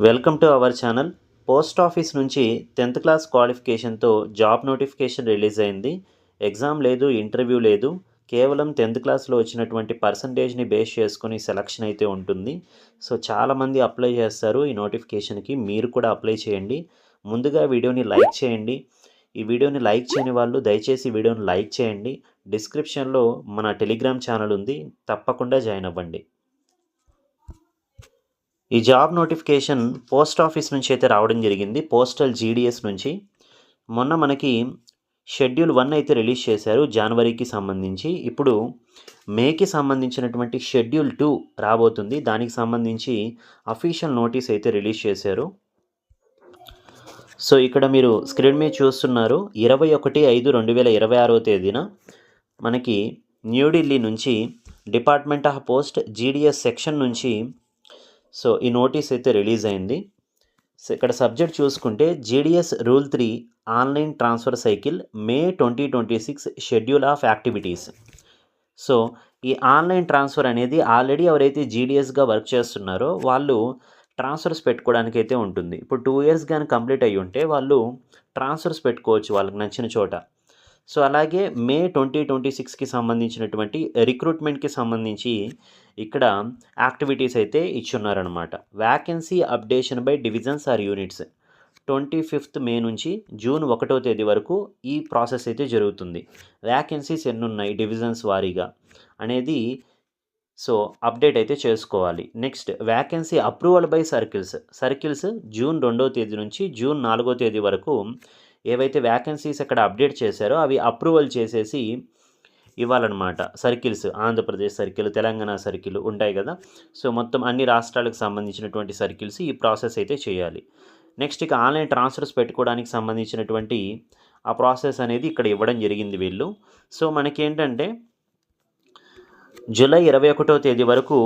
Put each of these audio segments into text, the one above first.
Welcome to our channel. Post office నుంచి 10th class క్వాలిఫికేషన్తో job notification release అయింది. Exam లేదు, ఇంటర్వ్యూ లేదు. కేవలం 10th క్లాస్లో వచ్చినటువంటి పర్సంటేజ్ని బేస్ చేసుకొని సెలక్షన్ అయితే ఉంటుంది. సో చాలామంది అప్లై చేస్తారు ఈ నోటిఫికేషన్కి. మీరు కూడా అప్లై చేయండి. ముందుగా వీడియోని లైక్ చేయండి. ఈ వీడియోని లైక్ చేయని వాళ్ళు దయచేసి వీడియోని లైక్ చేయండి. డిస్క్రిప్షన్లో మన టెలిగ్రామ్ ఛానల్ ఉంది, తప్పకుండా జాయిన్ అవ్వండి. ఈ జాబ్ నోటిఫికేషన్ పోస్ట్ ఆఫీస్ నుంచి అయితే రావడం జరిగింది, పోస్టల్ జీడిఎస్ నుంచి. మొన్న మనకి షెడ్యూల్ 1 అయితే రిలీజ్ చేశారు జనవరికి సంబంధించి. ఇప్పుడు మేకి సంబంధించినటువంటి షెడ్యూల్ 2 రాబోతుంది. దానికి సంబంధించి అఫీషియల్ నోటీస్ అయితే రిలీజ్ చేశారు. సో ఇక్కడ మీరు స్క్రీన్ మీద చూస్తున్నారు, 21/5/2026 తేదీన మనకి న్యూఢిల్లీ నుంచి department of post GDS section నుంచి సో ఈ నోటీస్ అయితే రిలీజ్ అయింది. సో ఇక్కడ సబ్జెక్ట్ చూసుకుంటే GDS rule 3 online transfer cycle May 2026 schedule of activities. So ఈ ఆన్లైన్ ట్రాన్స్ఫర్ అనేది ఆల్రెడీ ఎవరైతే జీడిఎస్గా వర్క్ చేస్తున్నారో వాళ్ళు ట్రాన్స్ఫర్స్ పెట్టుకోవడానికి అయితే ఉంటుంది. ఇప్పుడు 2 ఇయర్స్ కానీ కంప్లీట్ అయ్యి ఉంటే వాళ్ళు ట్రాన్స్ఫర్స్ పెట్టుకోవచ్చు వాళ్ళకి నచ్చిన చోట. సో అలాగే మే 2026కి సంబంధించినటువంటి రిక్రూట్మెంట్కి సంబంధించి ఇక్కడ యాక్టివిటీస్ అయితే ఇచ్చున్నారనమాట. Vacancy updation by divisions or units 25th May నుంచి జూన్ 1వ తేదీ వరకు ఈ ప్రాసెస్ అయితే జరుగుతుంది. వ్యాకెన్సీస్ ఎన్ని ఉన్నాయి డివిజన్స్ వారీగా అనేది సో అప్డేట్ అయితే చేసుకోవాలి. Next vacancy approval by circles June 2వ తేదీ నుంచి జూన్ 4వ తేదీ వరకు ఏవైతే వ్యాకెన్సీస్ అక్కడ అప్డేట్ చేశారో అవి అప్రూవల్ చేసేసి ఇవ్వాలన్నమాట. Circles, Andhra Pradesh circle, Telangana circle ఉంటాయి కదా. సో మొత్తం అన్ని రాష్ట్రాలకు సంబంధించినటువంటి సర్కిల్స్ ఈ ప్రాసెస్ అయితే చేయాలి. నెక్స్ట్ ఇక ఆన్లైన్ ట్రాన్స్ఫర్స్ పెట్టుకోవడానికి సంబంధించినటువంటి ఆ ప్రాసెస్ అనేది ఇక్కడ ఇవ్వడం జరిగింది వీళ్ళు. సో మనకేంటంటే జూలై 21వ తేదీ వరకు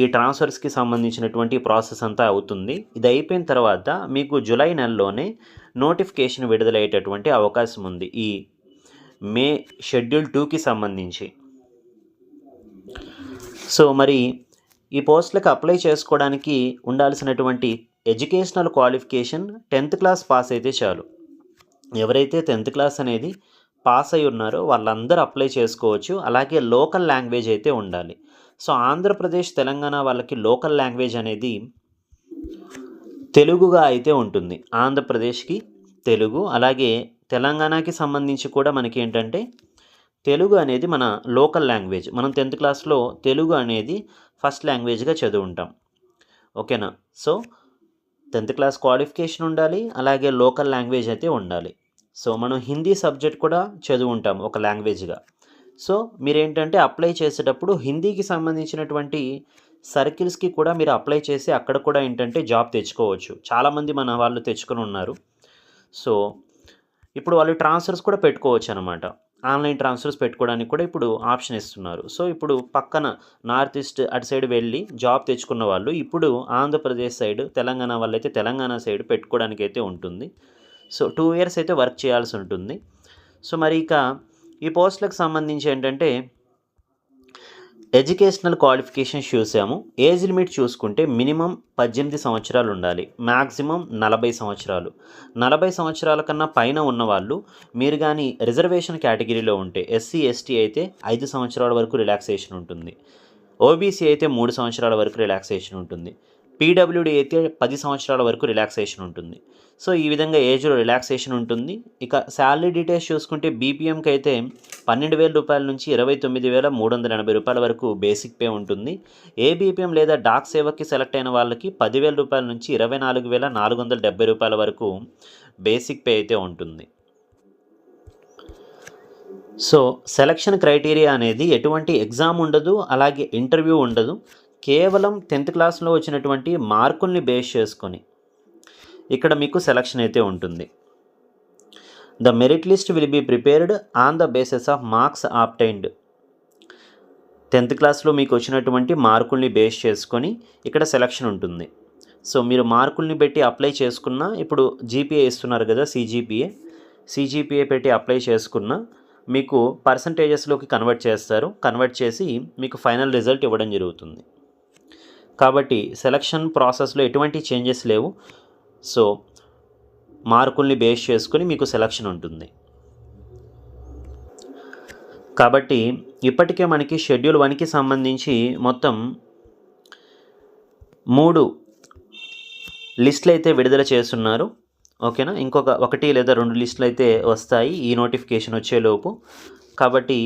ఈ ట్రాన్స్ఫర్స్కి సంబంధించినటువంటి ప్రాసెస్ అంతా అవుతుంది. ఇది అయిపోయిన తర్వాత మీకు జూలై నెలలోనే నోటిఫికేషన్ విడుదలయ్యేటటువంటి అవకాశం ఉంది ఈ మే షెడ్యూల్ 2కి సంబంధించి. సో మరి ఈ పోస్టులకు అప్లై చేసుకోవడానికి ఉండాల్సినటువంటి educational qualification 10th class pass అయితే చాలు. ఎవరైతే 10th క్లాస్ అనేది పాస్ అయి ఉన్నారో వాళ్ళందరూ అప్లై చేసుకోవచ్చు. అలాగే లోకల్ లాంగ్వేజ్ అయితే ఉండాలి. సో ఆంధ్రప్రదేశ్, తెలంగాణ వాళ్ళకి లోకల్ లాంగ్వేజ్ అనేది తెలుగుగా అయితే ఉంటుంది. ఆంధ్రప్రదేశ్కి తెలుగు, అలాగే తెలంగాణకి సంబంధించి కూడా మనకి ఏంటంటే తెలుగు అనేది మన లోకల్ లాంగ్వేజ్. మనం 10th క్లాస్లో తెలుగు అనేది ఫస్ట్ లాంగ్వేజ్గా చదువుంటాం. ఓకేనా. సో 10th క్లాస్ క్వాలిఫికేషన్ ఉండాలి, అలాగే లోకల్ లాంగ్వేజ్ అయితే ఉండాలి. సో మనం హిందీ సబ్జెక్ట్ కూడా చదువుంటాం ఒక లాంగ్వేజ్గా. సో మీరేంటంటే అప్లై చేసేటప్పుడు హిందీకి సంబంధించినటువంటి సర్కిల్స్కి కూడా మీరు అప్లై చేసి అక్కడ కూడా ఏంటంటే జాబ్ తెచ్చుకోవచ్చు. చాలామంది మన వాళ్ళు తెచ్చుకొని ఉన్నారు. సో ఇప్పుడు వాళ్ళు ట్రాన్స్ఫర్స్ కూడా పెట్టుకోవచ్చు అనమాట. ఆన్లైన్ ట్రాన్స్ఫర్స్ పెట్టుకోవడానికి కూడా ఇప్పుడు ఆప్షన్ ఇస్తున్నారు. సో ఇప్పుడు పక్కన నార్త్ ఈస్ట్ అటు సైడ్ వెళ్ళి జాబ్ తెచ్చుకున్న వాళ్ళు ఇప్పుడు ఆంధ్రప్రదేశ్ సైడ్, తెలంగాణ వాళ్ళైతే తెలంగాణ సైడ్ పెట్టుకోవడానికి అయితే ఉంటుంది. సో 2 ఇయర్స్ అయితే వర్క్ చేయాల్సి ఉంటుంది. సో మరి ఇక ఈ పోస్టులకు సంబంధించి ఏంటంటే ఎడ్యుకేషనల్ క్వాలిఫికేషన్స్ చూసాము. ఏజ్ లిమిట్ చూసుకుంటే మినిమం 18 సంవత్సరాలు ఉండాలి, మ్యాక్సిమం 40 సంవత్సరాలు. 40 సంవత్సరాల కన్నా పైన ఉన్నవాళ్ళు, మీరు కానీ రిజర్వేషన్ కేటగిరీలో ఉంటే ఎస్సీ ఎస్టీ అయితే 5 సంవత్సరాల వరకు రిలాక్సేషన్ ఉంటుంది. ఓబీసీ అయితే 3 సంవత్సరాల వరకు రిలాక్సేషన్ ఉంటుంది. పీడబ్ల్యూడీ అయితే 10 సంవత్సరాల వరకు రిలాక్సేషన్ ఉంటుంది. సో ఈ విధంగా ఏజ్లో రిలాక్సేషన్ ఉంటుంది. ఇక శాలరీ డీటెయిల్స్ చూసుకుంటే బీపీఎంకి అయితే 12,000 రూపాయల నుంచి 29,380 రూపాయల వరకు బేసిక్ పే ఉంటుంది. ఏబీపీఎం లేదా డాక్ సేవకి సెలెక్ట్ అయిన వాళ్ళకి 10,000 రూపాయల నుంచి 24,470 రూపాయల వరకు బేసిక్ పే అయితే ఉంటుంది. సో సెలక్షన్ క్రైటీరియా అనేది ఎటువంటి ఎగ్జామ్ ఉండదు, అలాగే ఇంటర్వ్యూ ఉండదు. కేవలం 10th క్లాస్లో వచ్చినటువంటి మార్కుల్ని బేస్ చేసుకొని ఇక్కడ మీకు సెలక్షన్ అయితే ఉంటుంది. The merit list will be prepared on the basis of marks obtained. 10th క్లాస్లో మీకు వచ్చినటువంటి మార్కుల్ని బేస్ చేసుకొని ఇక్కడ సెలక్షన్ ఉంటుంది. సో మీరు మార్కుల్ని పెట్టి అప్లై చేసుకున్న, ఇప్పుడు జీపీఏ ఇస్తున్నారు కదా, సిజిపిఏ పెట్టి అప్లై చేసుకున్న మీకు పర్సంటేజెస్లోకి కన్వర్ట్ చేస్తారు. కన్వర్ట్ చేసి మీకు ఫైనల్ రిజల్ట్ ఇవ్వడం జరుగుతుంది. కాబట్టి సెలక్షన్ ప్రాసెస్లో ఎటువంటి చేంజెస్ లేవు. సో మార్కుల్ని బేస్ చేసుకుని మీకు సెలక్షన్ ఉంటుంది. కాబట్టి ఇప్పటికే మనకి షెడ్యూల్ 1కి సంబంధించి మొత్తం 3 లిస్టులు అయితే విడుదల చేస్తున్నారు. ఓకేనా, ఇంకొక 1 లేదా 2 లిస్టులు అయితే వస్తాయి ఈ నోటిఫికేషన్ వచ్చేలోపు. కాబట్టి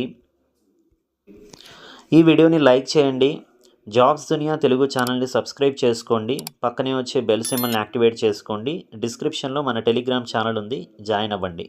ఈ వీడియోని లైక్ చేయండి. జాబ్స్ దునియా తెలుగు ఛానల్ని సబ్స్క్రైబ్ చేసుకోండి. పక్కనే వచ్చే బెల్ సింబల్ని యాక్టివేట్ చేసుకోండి. డిస్క్రిప్షన్లో మన టెలిగ్రామ్ ఛానల్ ఉంది, జాయిన్ అవ్వండి.